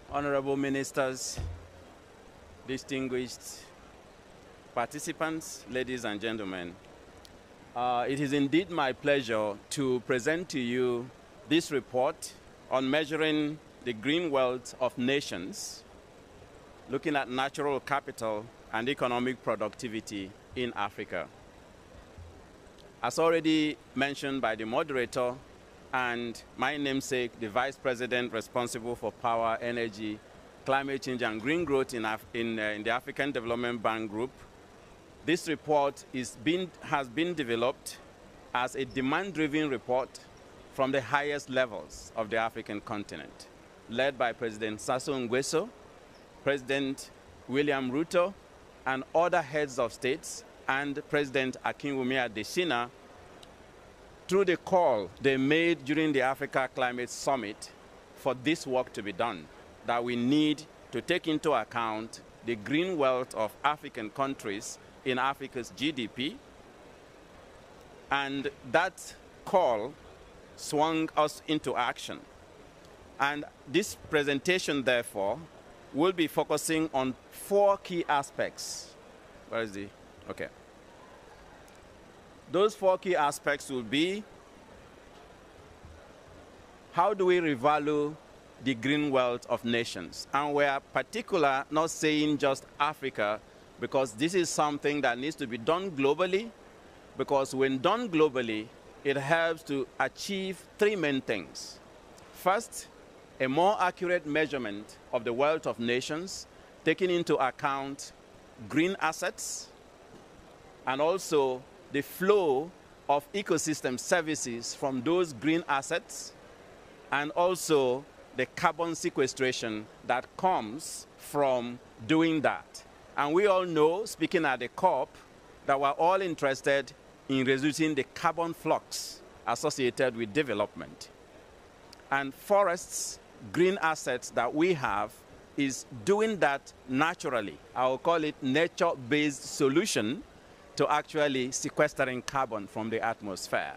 Honorable ministers, distinguished participants, ladies and gentlemen, it is indeed my pleasure to present to you this report on measuring the green wealth of nations, looking at natural capital and economic productivity in Africa. As already mentioned by the moderator and my namesake, the Vice President responsible for power, energy, climate change, and green growth in the African Development Bank Group, this report has been developed as a demand-driven report from the highest levels of the African continent, led by President Sassou Nguesso, President William Ruto, and other heads of states, and President Akinwumi Adesina, through the call they made during the Africa Climate Summit for this work to be done, that we need to take into account the green wealth of African countries in Africa's GDP. And that call swung us into action. And this presentation, therefore, will be focusing on 4 key aspects. Where is the? Okay. Those 4 key aspects will be: how do we revalue the green wealth of nations? And we are particular, not saying just Africa, because this is something that needs to be done globally, because when done globally, it helps to achieve 3 main things. First, a more accurate measurement of the wealth of nations, taking into account green assets, and also the flow of ecosystem services from those green assets, and also the carbon sequestration that comes from doing that. And we all know, speaking at the COP, that we're all interested in reducing the carbon flux associated with development. And forests, green assets that we have, is doing that naturally. I will call it nature-based solution to actually sequestering carbon from the atmosphere.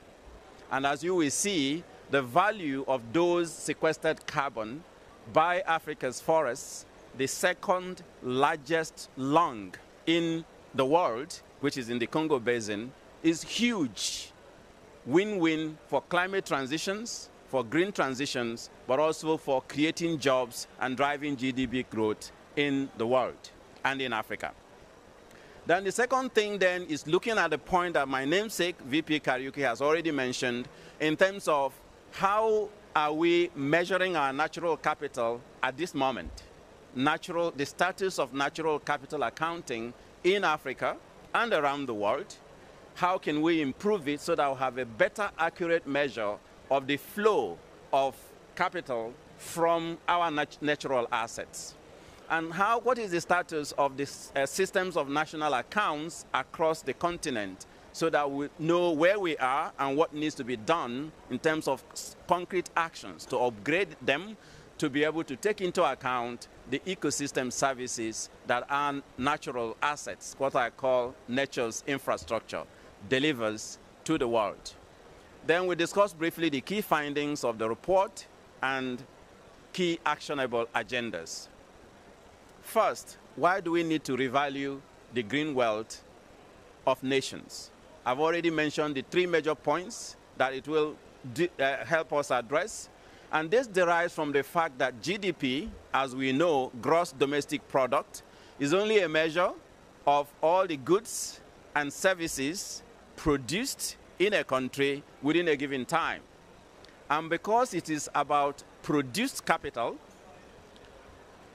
And as you will see, the value of those sequestered carbon by Africa's forests, the second largest lung in the world, which is in the Congo Basin, is huge. Win-win for climate transitions, for green transitions, but also for creating jobs and driving GDP growth in the world and in Africa. Then the second thing then is looking at the point that my namesake, VP Kariuki, has already mentioned in terms of how are we measuring our natural capital at this moment. The status of natural capital accounting in Africa and around the world. How can we improve it so that we'll have a better accurate measure of the flow of capital from our natural assets? And what is the status of the systems of national accounts across the continent, so that we know where we are and what needs to be done in terms of concrete actions to upgrade them to be able to take into account the ecosystem services that are natural assets, what I call nature's infrastructure, delivers to the world. Then we discussed briefly the key findings of the report and key actionable agendas. First, why do we need to revalue the green wealth of nations? I've already mentioned the 3 major points that it will help us address. And this derives from the fact that GDP, as we know, gross domestic product, is only a measure of all the goods and services produced in a country within a given time. And because it is about produced capital,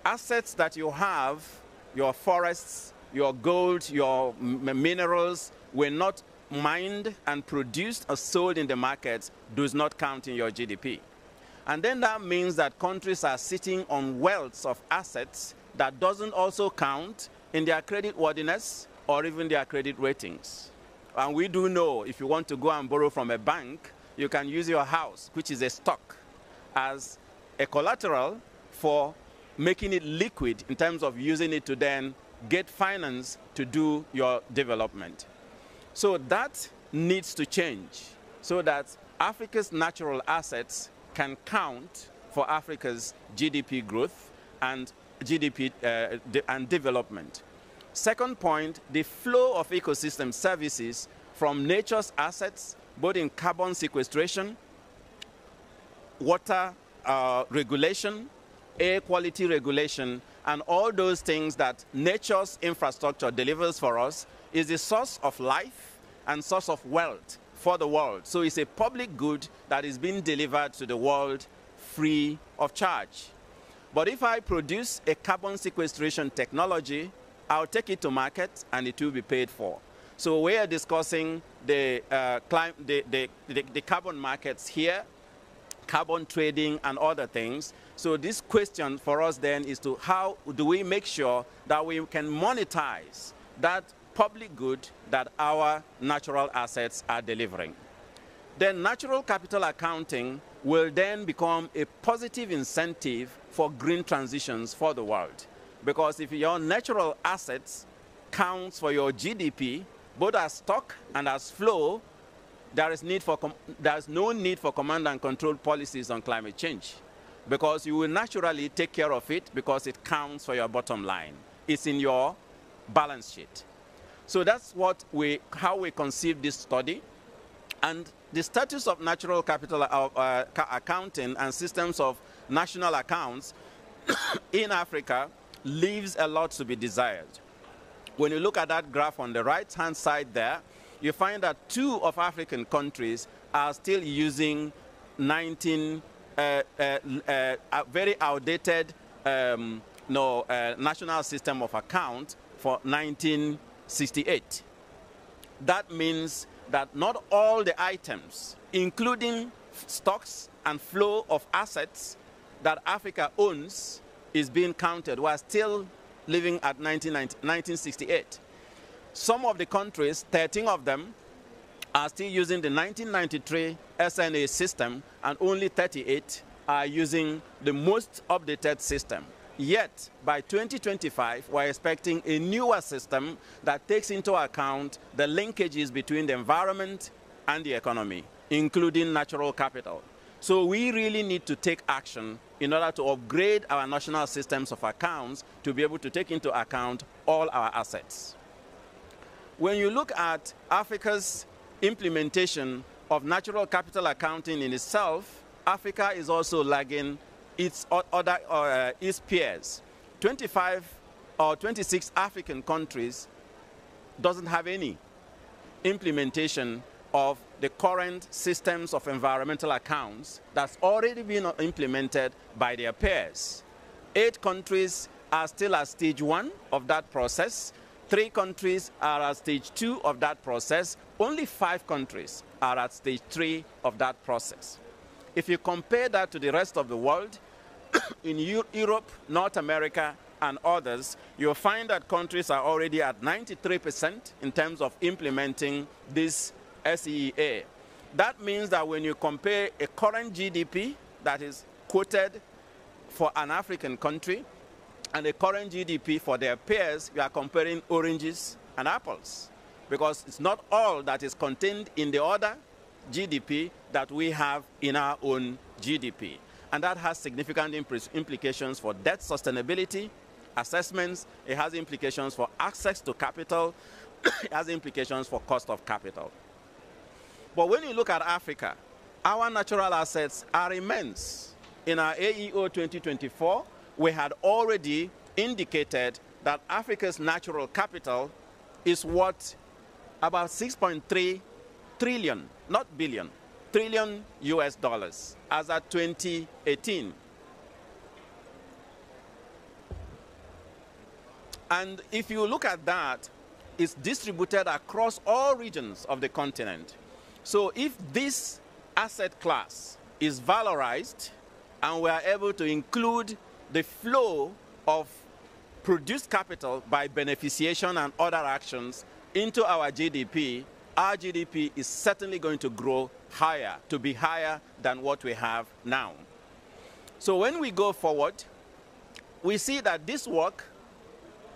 assets that you have, your forests, your gold, your minerals, were not mined and produced or sold in the markets, does not count in your GDP. And then that means that countries are sitting on wealth of assets that doesn't also count in their credit worthiness or even their credit ratings. And we do know if you want to go and borrow from a bank, you can use your house, which is a stock, as a collateral for making it liquid in terms of using it to then get finance to do your development. So that needs to change so that Africa's natural assets can count for Africa's GDP growth and GDP and development. Second point, the flow of ecosystem services from nature's assets, both in carbon sequestration, water regulation, air quality regulation, and all those things that nature's infrastructure delivers for us, is the source of life and source of wealth for the world. So it's a public good that is being delivered to the world free of charge. But if I produce a carbon sequestration technology, I'll take it to market and it will be paid for. So we are discussing the carbon markets here, carbon trading and other things. So this question for us then is to how do we make sure that we can monetize that public good that our natural assets are delivering. Then natural capital accounting will then become a positive incentive for green transitions for the world. Because if your natural assets counts for your GDP, both as stock and as flow, there's no need for command and control policies on climate change. Because you will naturally take care of it because it counts for your bottom line. It's in your balance sheet. So that's how we conceive this study. And the status of natural capital accounting and systems of national accounts in Africa leaves a lot to be desired. When you look at that graph on the right-hand side there, you find that 2 of African countries are still using a very outdated national system of account for 1968. That means that not all the items, including stocks and flow of assets that Africa owns, is being counted. We're still living at 1968. Some of the countries, 13 of them, are still using the 1993 SNA system, and only 38 are using the most updated system. Yet, by 2025, we're expecting a newer system that takes into account the linkages between the environment and the economy, including natural capital. So we really need to take action in order to upgrade our national systems of accounts to be able to take into account all our assets. When you look at Africa's implementation of natural capital accounting in itself, Africa is also lagging its peers. 25 or 26 African countries doesn't have any implementation of the current systems of environmental accounts that's already been implemented by their peers. 8 countries are still at stage 1 of that process. 3 countries are at stage 2 of that process. Only 5 countries are at stage 3 of that process. If you compare that to the rest of the world, in Europe, North America, and others, you'll find that countries are already at 93% in terms of implementing this SEA. That means that when you compare a current GDP that is quoted for an African country and a current GDP for their peers, you are comparing oranges and apples, because it's not all that is contained in the other GDP that we have in our own GDP. And that has significant implications for debt sustainability assessments. It has implications for access to capital. It has implications for cost of capital. But when you look at Africa, our natural assets are immense. In our AEO 2024, we had already indicated that Africa's natural capital is worth about 6.3 trillion, not billion, trillion US dollars as at 2018. And if you look at that, it's distributed across all regions of the continent. So if this asset class is valorized and we are able to include the flow of produced capital by beneficiation and other actions into our GDP is certainly going to grow higher, to be higher than what we have now. So when we go forward, we see that this work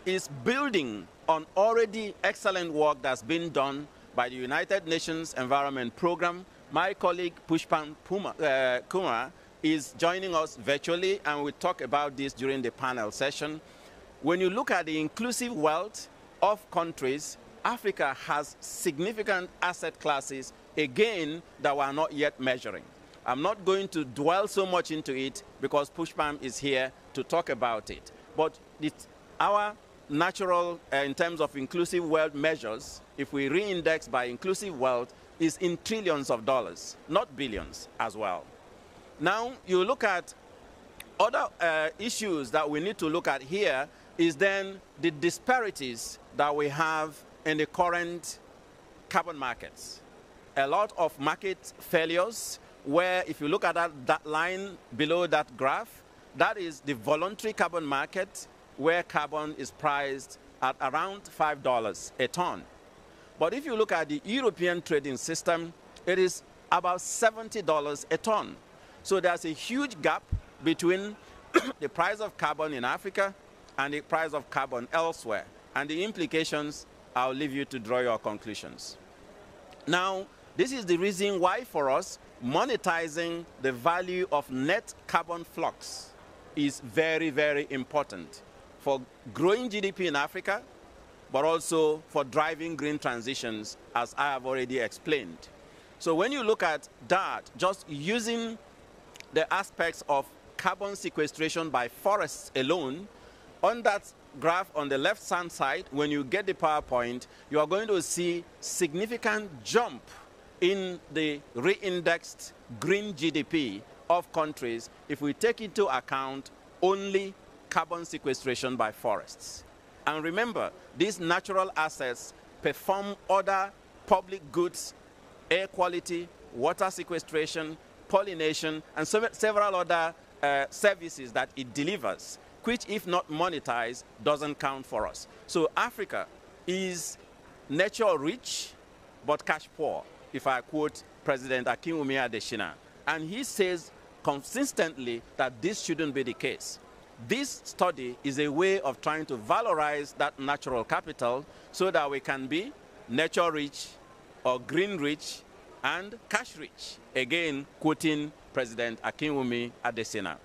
is building on already excellent work that's been done by the United Nations Environment Programme. My colleague Pushpan Kumar is joining us virtually, and we'll talk about this during the panel session. When you look at the inclusive wealth of countries, Africa has significant asset classes, again, that we are not yet measuring. I'm not going to dwell so much into it because Pushpam is here to talk about it. But our natural, in terms of inclusive wealth measures, if we re-index by inclusive wealth, is in trillions of dollars, not billions as well. Now, you look at other issues that we need to look at here is then the disparities that we have in the current carbon markets. A lot of market failures where if you look at that line below that graph, that is the voluntary carbon market where carbon is priced at around $5 a ton. But if you look at the European trading system, it is about $70 a ton. So there's a huge gap between the price of carbon in Africa and the price of carbon elsewhere. And the implications, I'll leave you to draw your conclusions. Now, this is the reason why for us, monetizing the value of net carbon flux is very, very important for growing GDP in Africa, but also for driving green transitions, as I have already explained. So when you look at that, just using the aspects of carbon sequestration by forests alone, on that graph on the left-hand side, when you get the PowerPoint, you are going to see significant jump in the re-indexed green GDP of countries if we take into account only carbon sequestration by forests. And remember, these natural assets perform other public goods, air quality, water sequestration, pollination, and several other services that it delivers, which, if not monetized, doesn't count for us. So Africa is nature-rich, but cash-poor, if I quote President Akinwumi Adesina. And he says consistently that this shouldn't be the case. This study is a way of trying to valorize that natural capital so that we can be nature-rich or green-rich and cash-rich, again, quoting President Akinwumi Adesina.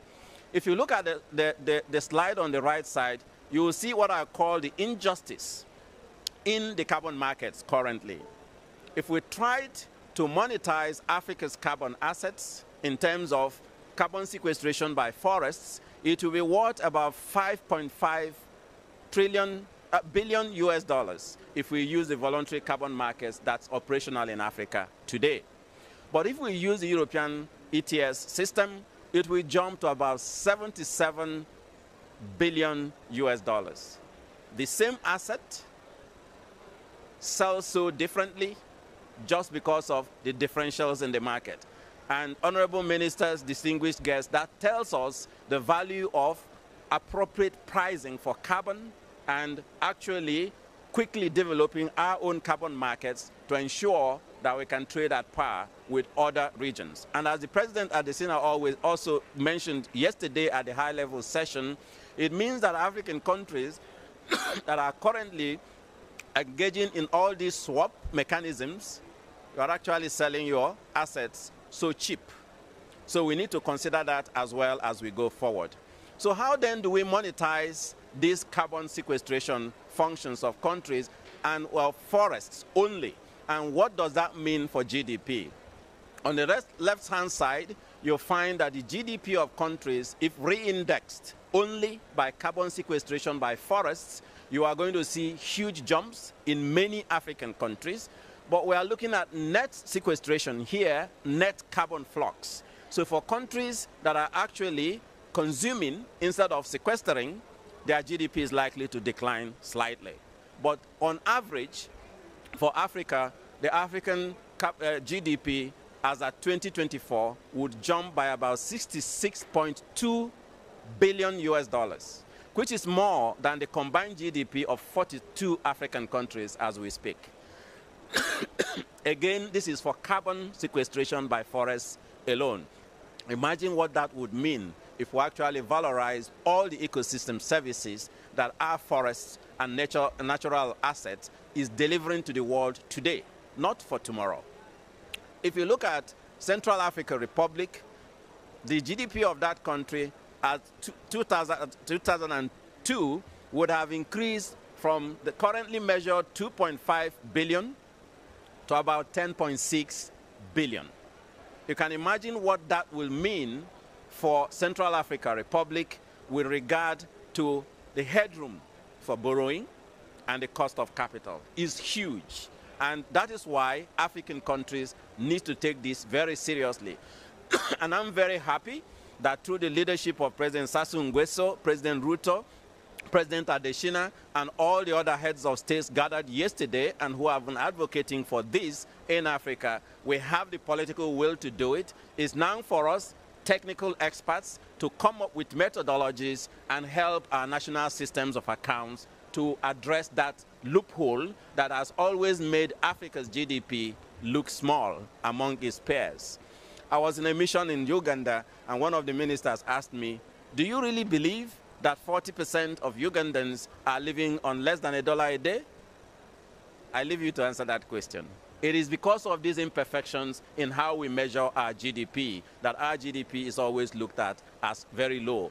If you look at the slide on the right side, you will see what I call the injustice in the carbon markets currently. If we tried to monetize Africa's carbon assets in terms of carbon sequestration by forests, it will be worth about 5.5 billion US dollars if we use the voluntary carbon markets that's operational in Africa today. But if we use the European ETS system, it will jump to about 77 billion US dollars. The same asset sells so differently just because of the differentials in the market. And honorable ministers, distinguished guests, that tells us the value of appropriate pricing for carbon and actually quickly developing our own carbon markets to ensure that we can trade at par with other regions. And as the President Adesina also mentioned yesterday at the high-level session, it means that African countries that are currently engaging in all these swap mechanisms, you are actually selling your assets so cheap. So we need to consider that as well as we go forward. So how then do we monetize these carbon sequestration functions of countries and, well, forests only? And what does that mean for GDP? On the left-hand side, you'll find that the GDP of countries, if re-indexed only by carbon sequestration by forests, you are going to see huge jumps in many African countries. But we are looking at net sequestration here, net carbon flux. So for countries that are actually consuming instead of sequestering, their GDP is likely to decline slightly. But on average, for Africa, the African GDP as at 2024 would jump by about 66.2 billion US dollars, which is more than the combined GDP of 42 African countries as we speak. Again, this is for carbon sequestration by forests alone. Imagine what that would mean if we actually valorize all the ecosystem services that our forests and natural assets is delivering to the world today, not for tomorrow. If you look at Central African Republic, the GDP of that country at 2002 would have increased from the currently measured 2.5 billion to about 10.6 billion. You can imagine what that will mean for Central African Republic with regard to the headroom for borrowing and the cost of capital is huge. And that is why African countries need to take this very seriously. And I'm very happy that through the leadership of President Sassou Nguesso, President Ruto, President Adesina, and all the other heads of states gathered yesterday and who have been advocating for this in Africa, we have the political will to do it. It's now for us, technical experts, to come up with methodologies and help our national systems of accounts to address that loophole that has always made Africa's GDP look small among its peers. I was in a mission in Uganda, and one of the ministers asked me, do you really believe that 40% of Ugandans are living on less than $1 a day? I leave you to answer that question. It is because of these imperfections in how we measure our GDP that our GDP is always looked at as very low.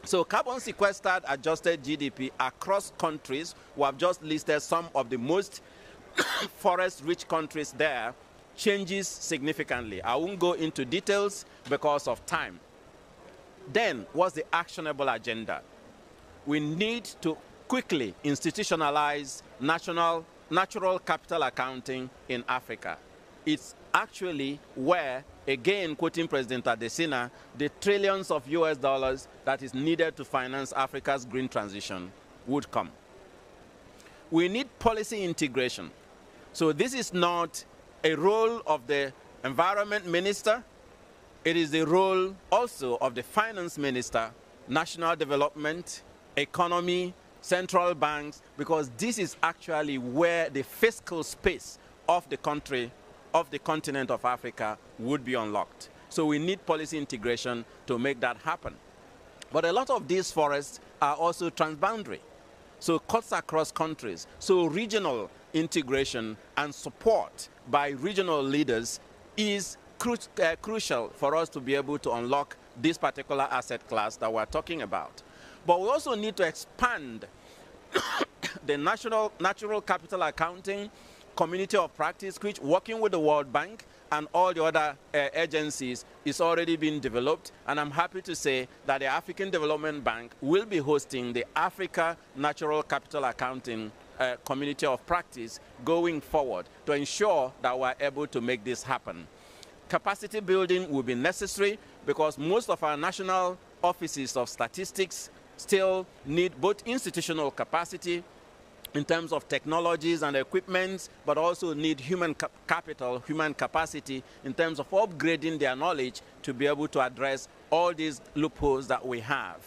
So carbon sequestered adjusted GDP across countries, we have just listed some of the most forest-rich countries there, changes significantly. I won't go into details because of time. Then, what's the actionable agenda? We need to quickly institutionalize natural capital accounting in Africa. It's actually where, again, quoting President Adesina, the trillions of US dollars that is needed to finance Africa's green transition would come. We need policy integration. So this is not a role of the environment minister. It is the role also of the finance minister, national development, economy, central banks, because this is actually where the fiscal space of the country, of the continent of Africa would be unlocked. So we need policy integration to make that happen. But a lot of these forests are also transboundary. So cuts across countries. So regional integration and support by regional leaders is crucial for us to be able to unlock this particular asset class that we're talking about. But we also need to expand the natural capital accounting community of practice, which, working with the World Bank and all the other agencies, is already being developed. And I'm happy to say that the African Development Bank will be hosting the Africa Natural Capital Accounting community of practice going forward to ensure that we're able to make this happen. Capacity building will be necessary because most of our national offices of statistics still need both institutional capacity in terms of technologies and equipment, but also need human capital, human capacity in terms of upgrading their knowledge to be able to address all these loopholes that we have.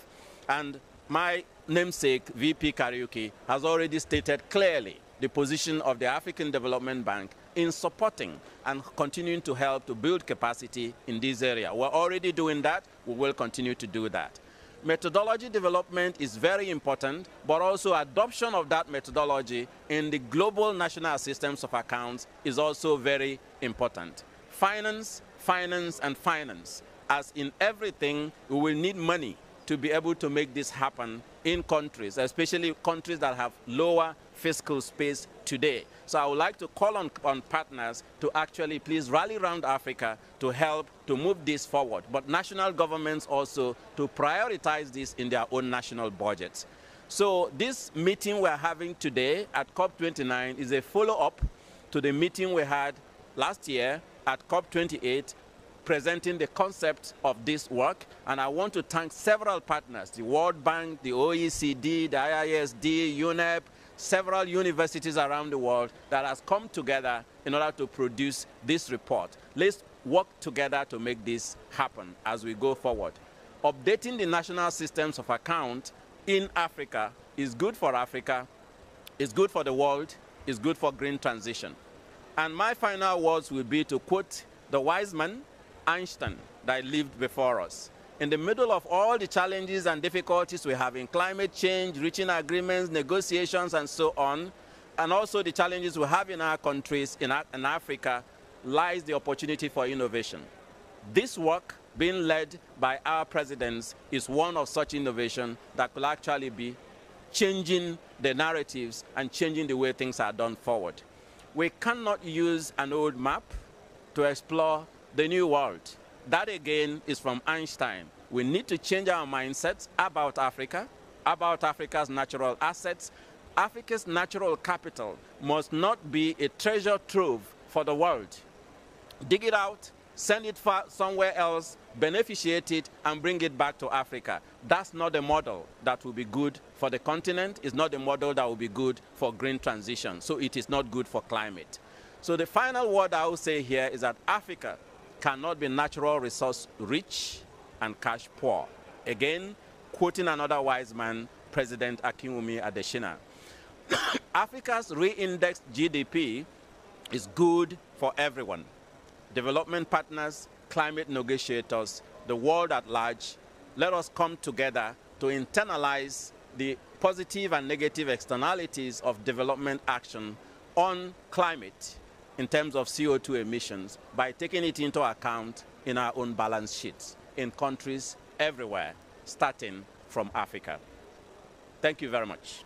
And my namesake, VP Kariuki, has already stated clearly the position of the African Development Bank in supporting and continuing to help to build capacity in this area. We're already doing that. We will continue to do that. Methodology development is very important, but also adoption of that methodology in the global national systems of accounts is also very important. Finance, finance, and finance. As in everything, we will need money to be able to make this happen in countries, especially countries that have lower fiscal space today. So I would like to call on partners to actually please rally around Africa to help to move this forward, but national governments also to prioritize this in their own national budgets. So this meeting we're having today at COP29 is a follow-up to the meeting we had last year at COP28, presenting the concept of this work. And I want to thank several partners, the World Bank, the OECD, the IISD, UNEP, several universities around the world that has come together in order to produce this report. Let's work together to make this happen as we go forward. Updating the national systems of account in Africa is good for Africa, is good for the world, is good for green transition. And my final words will be to quote the wise man, Einstein, that lived before us. In the middle of all the challenges and difficulties we have in climate change, reaching agreements, negotiations, and so on, and also the challenges we have in our countries, in Africa, lies the opportunity for innovation. This work being led by our presidents is one of such innovation that could actually be changing the narratives and changing the way things are done forward. We cannot use an old map to explore the new world. That again is from Einstein. We need to change our mindsets about Africa, about Africa's natural assets. Africa's natural capital must not be a treasure trove for the world. Dig it out, send it far somewhere else, beneficiate it, and bring it back to Africa. That's not the model that will be good for the continent. It's not the model that will be good for green transition. So it is not good for climate. So the final word I will say here is that Africa cannot be natural resource rich and cash poor. Again, quoting another wise man, President Akinwumi Adesina. Africa's re-indexed GDP is good for everyone. Development partners, climate negotiators, the world at large. Let us come together to internalize the positive and negative externalities of development action on climate in terms of CO2 emissions by taking it into account in our own balance sheets in countries everywhere, starting from Africa. Thank you very much.